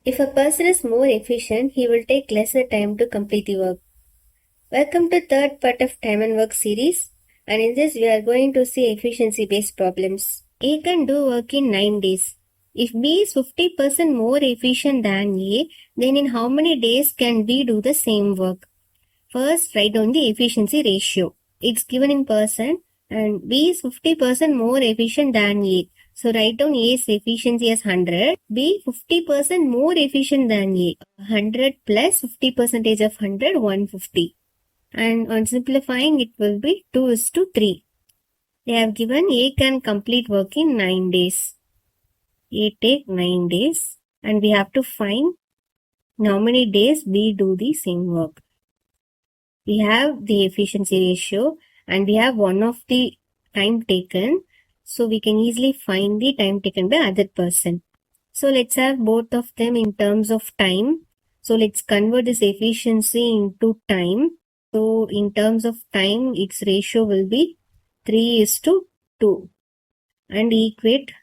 If a person is more efficient, he will take lesser time to complete the work. Welcome to third part of time and work series, and in this we are going to see efficiency based problems. A can do work in 9 days. If B is 50% more efficient than A, then in how many days can B do the same work? First, write down the efficiency ratio. It's given in percent and B is 50% more efficient than A. So write down A's efficiency as 100. B 50% more efficient than A. 100 plus 50% of 100, 150. And on simplifying, it will be 2:3. They have given A can complete work in 9 days. A take 9 days and we have to find how many days B do the same work. We have the efficiency ratio and we have one of the time taken. So we can easily find the time taken by other person. So let's have both of them in terms of time. So let's convert this efficiency into time. So in terms of time, its ratio will be 3:2 and equate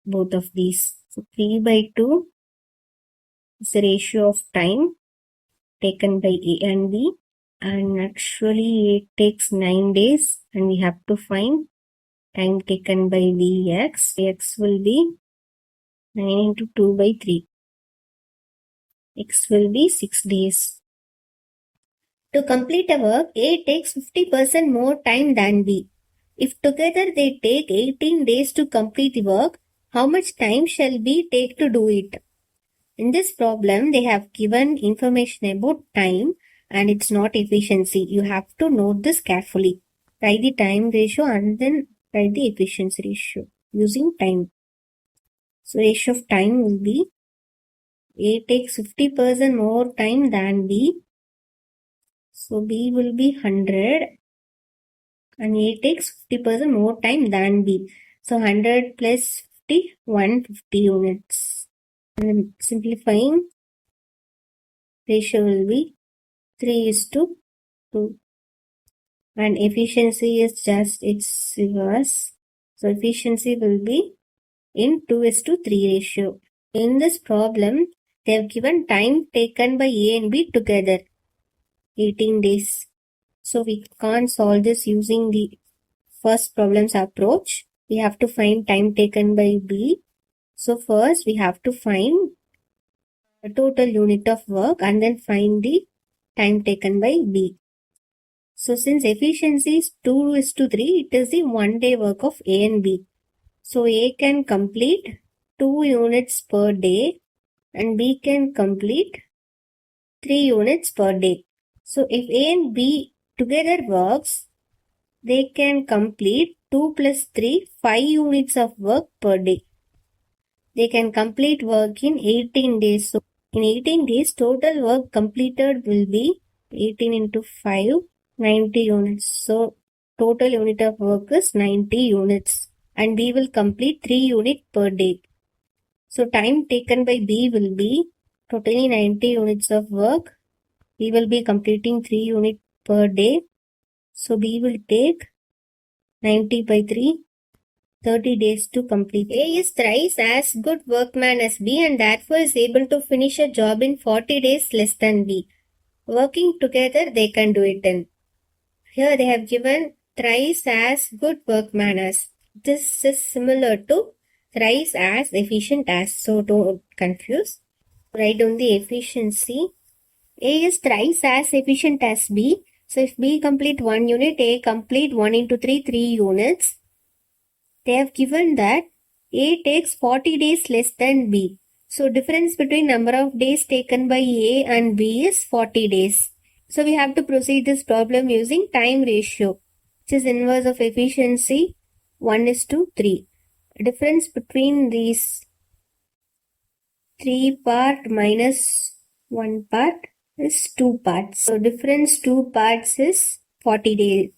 both of these. So 3/2 is the ratio of time taken by A and B, and actually it takes 9 days and we have to find time taken by B x. X will be 9 into 2/3. X will be 6 days. To complete a work, A takes 50% more time than B. If together they take 18 days to complete the work, how much time shall B take to do it? In this problem, they have given information about time and it's not efficiency. You have to note this carefully. Write the time ratio and then write the efficiency ratio using time. So ratio of time will be A takes 50% more time than B. So B will be 100 and A takes 50% more time than B. So 100 plus 50, 150 units. And simplifying, ratio will be 3:2. And efficiency is just its reverse. So efficiency will be in 2:3 ratio. In this problem, they have given time taken by A and B together, 18 days. So we can't solve this using the first problem's approach. We have to find time taken by B. So first we have to find the total unit of work and then find the time taken by B. So since efficiency is 2:3, it is the 1 day work of A and B. So A can complete 2 units per day and B can complete 3 units per day. So if A and B together works, they can complete 2 plus 3, 5 units of work per day. They can complete work in 18 days. So in 18 days, total work completed will be 18 into 5, 90 units. So total unit of work is 90 units and B will complete 3 units per day. So time taken by B will be totally 90 units of work. B will be completing 3 units per day. So B will take 90/3, 30 days to complete. A is thrice as good workman as B and therefore is able to finish a job in 40 days less than B. Working together, they can do it in. Here they have given thrice as good workman as. This is similar to thrice as efficient as. So don't confuse. Write down the efficiency. A is thrice as efficient as B. So if B complete 1 unit, A complete 1 into 3, 3 units. They have given that A takes 40 days less than B. So difference between number of days taken by A and B is 40 days. So we have to proceed this problem using time ratio, which is inverse of efficiency, 1:3. Difference between these 3 part minus 1 part is 2 parts. So difference 2 parts is 40 days.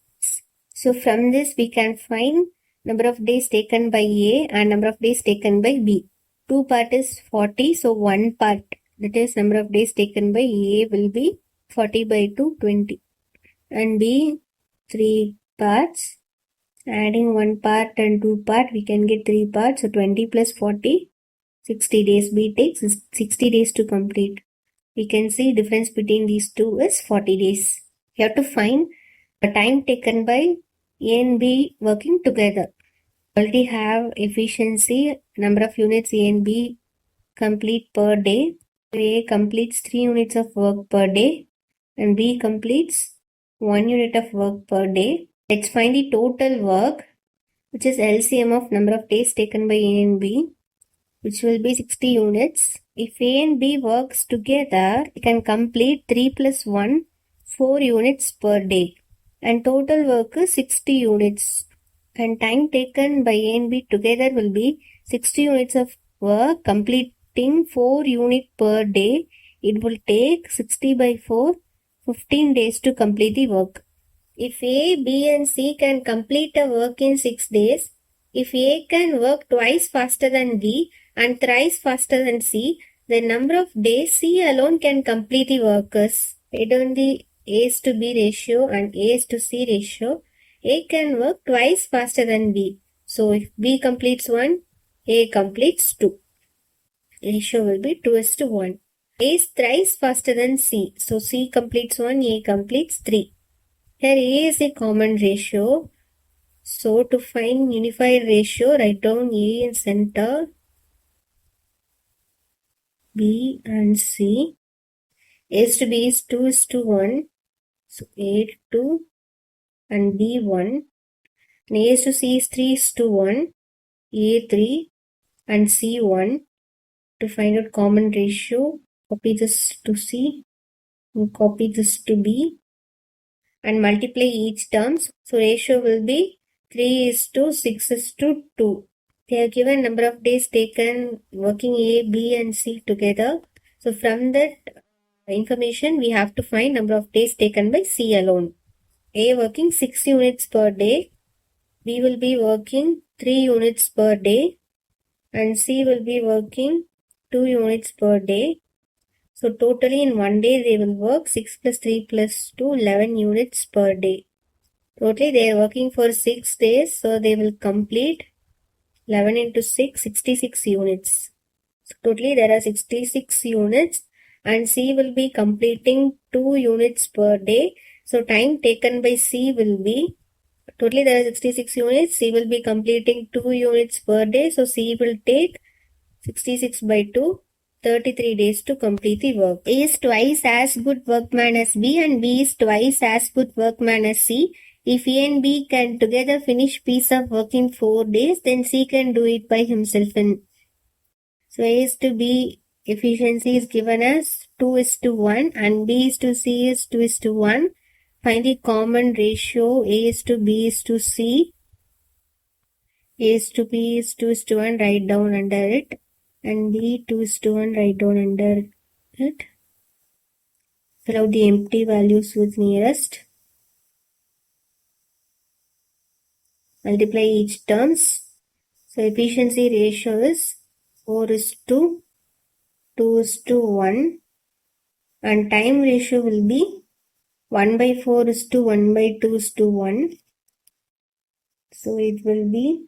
So from this we can find number of days taken by A and number of days taken by B. 2 part is 40, so 1 part, that is number of days taken by A will be 40/2, 20. And B, 3 parts. Adding 1 part and 2 part, we can get 3 parts, so 20 plus 40, 60 days. B takes 60 days to complete. We can see difference between these two is 40 days. You have to find the time taken by A and B working together. Already have efficiency, number of units A and B complete per day. A completes 3 units of work per day and B completes 1 unit of work per day. Let's find the total work, which is LCM of number of days taken by A and B, which will be 60 units. If A and B works together, it can complete 3 plus 1, 4 units per day. And total work is 60 units. And time taken by A and B together will be 60 units of work completing 4 units per day. It will take 60 by 4, 15 days to complete the work. If A, B and C can complete a work in 6 days, if A can work twice faster than B and thrice faster than C, the number of days C alone can complete the work is. Based on the A's to B ratio and A's to C ratio, A can work twice faster than B. So if B completes 1, A completes 2. Ratio will be 2:1. A is thrice faster than C. So C completes 1, A completes 3. Here A is a common ratio. So to find unified ratio, write down A in center, B and C. A is to B is 2:1. So A 2 and B 1. And A is to C is 3:1. A 3 and C 1. To find out common ratio, copy this to C and copy this to B and multiply each terms. So ratio will be 3:6:2. They are given number of days taken working A, B and C together. So from that information we have to find number of days taken by C alone. A working 6 units per day, B will be working 3 units per day and C will be working 2 units per day. So totally in one day they will work 6 plus 3 plus 2, 11 units per day. Totally they are working for 6 days, so they will complete 11 into 6, 66 units. So totally there are 66 units and C will be completing 2 units per day. So time taken by C will be, totally there are 66 units, C will be completing 2 units per day. So C will take 66 by 2, 33 days to complete the work. A is twice as good workman as B and B is twice as good workman as C. If A and B can together finish piece of work in 4 days, then C can do it by himself. So A is to B efficiency is given as 2:1 and B is to C is 2:1. Find the common ratio. A is to B is to C. A is to B is 2:1. Write down under it. And B 2:1. Write down under it. Fill out the empty values with nearest. Multiply each terms. So efficiency ratio is 4:2:1 and time ratio will be 1/4:1/2:1. So it will be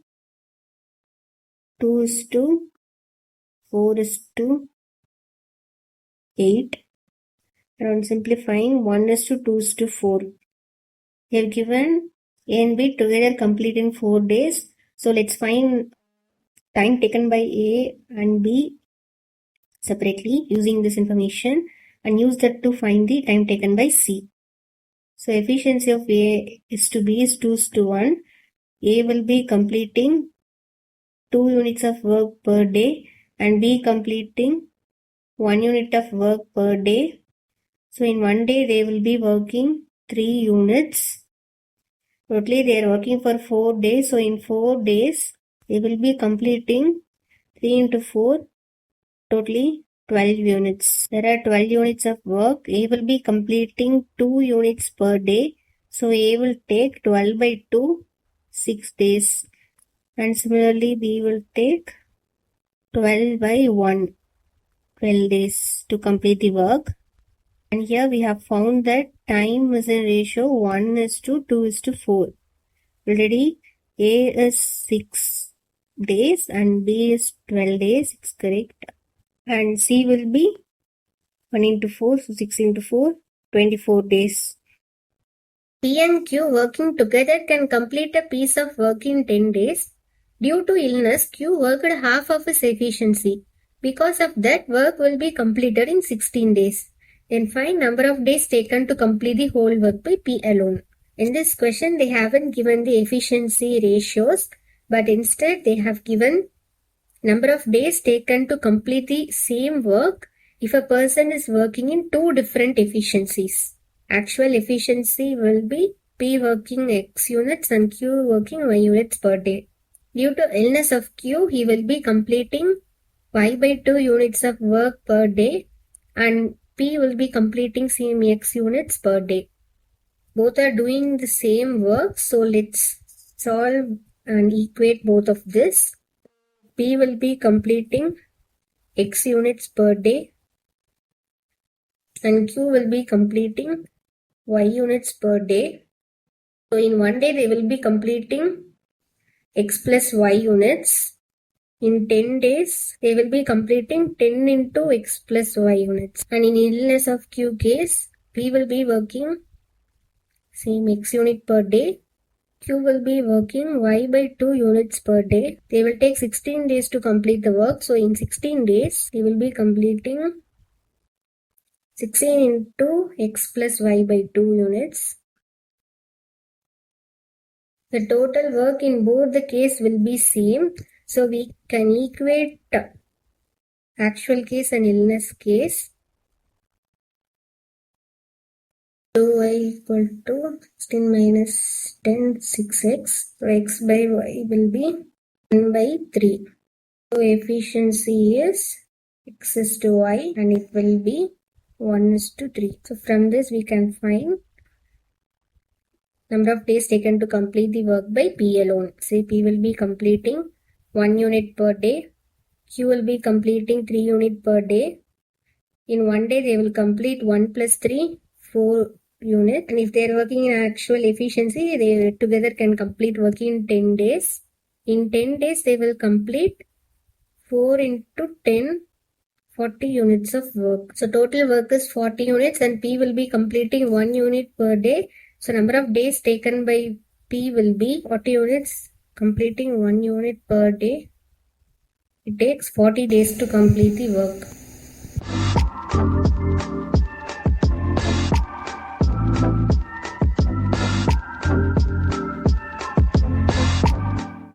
2:4:8 and on simplifying 1:2:4. They have given A and B together complete in 4 days. So let's find time taken by A and B separately using this information and use that to find the time taken by C. So efficiency of A is to B is 2:1. A will be completing 2 units of work per day and B completing 1 unit of work per day. So in one day they will be working 3 units. Totally they are working for 4 days. So in 4 days they will be completing 3 into 4, totally 12 units. There are 12 units of work. A will be completing 2 units per day. So A will take 12 by 2, 6 days. And similarly B will take 12 by 1, 12 days to complete the work. And here we have found that time is in ratio 1:2:4. Already A is 6 days and B is 12 days. It's correct. And C will be 1 into 4, so 6 into 4, 24 days. P and Q working together can complete a piece of work in 10 days. Due to illness, Q worked half of his efficiency. Because of that, work will be completed in 16 days. Then find number of days taken to complete the whole work by P alone. In this question, they haven't given the efficiency ratios, but instead they have given number of days taken to complete the same work if a person is working in two different efficiencies. Actual efficiency will be P working X units and Q working Y units per day. Due to illness of Q, he will be completing Y by 2 units of work per day and P will be completing same X units per day. Both are doing the same work, so let's solve and equate both of this. P will be completing X units per day and Q will be completing Y units per day. So in one day they will be completing X plus Y units. In 10 days they will be completing 10 into X plus Y units. And in illness of Q case, P will be working same X unit per day. Q will be working Y by 2 units per day. They will take 16 days to complete the work. So in 16 days, they will be completing 16 into X plus Y by 2 units. The total work in both the case will be same. So we can equate actual case and illness case. 2y equal to 16 minus 10, 6x. So x by y will be 1 by 3. So efficiency is x is to y and it will be 1 is to 3. So from this we can find number of days taken to complete the work by P alone. Say P will be completing 1 unit per day. Q will be completing 3 unit per day. In one day they will complete 1 plus 3, 4 unit, and if they are working in actual efficiency, they together can complete work in 10 days. In 10 days they will complete 4 into 10, 40 units of work. So total work is 40 units and P will be completing 1 unit per day. So number of days taken by P will be 40 units completing 1 unit per day. It takes 40 days to complete the work.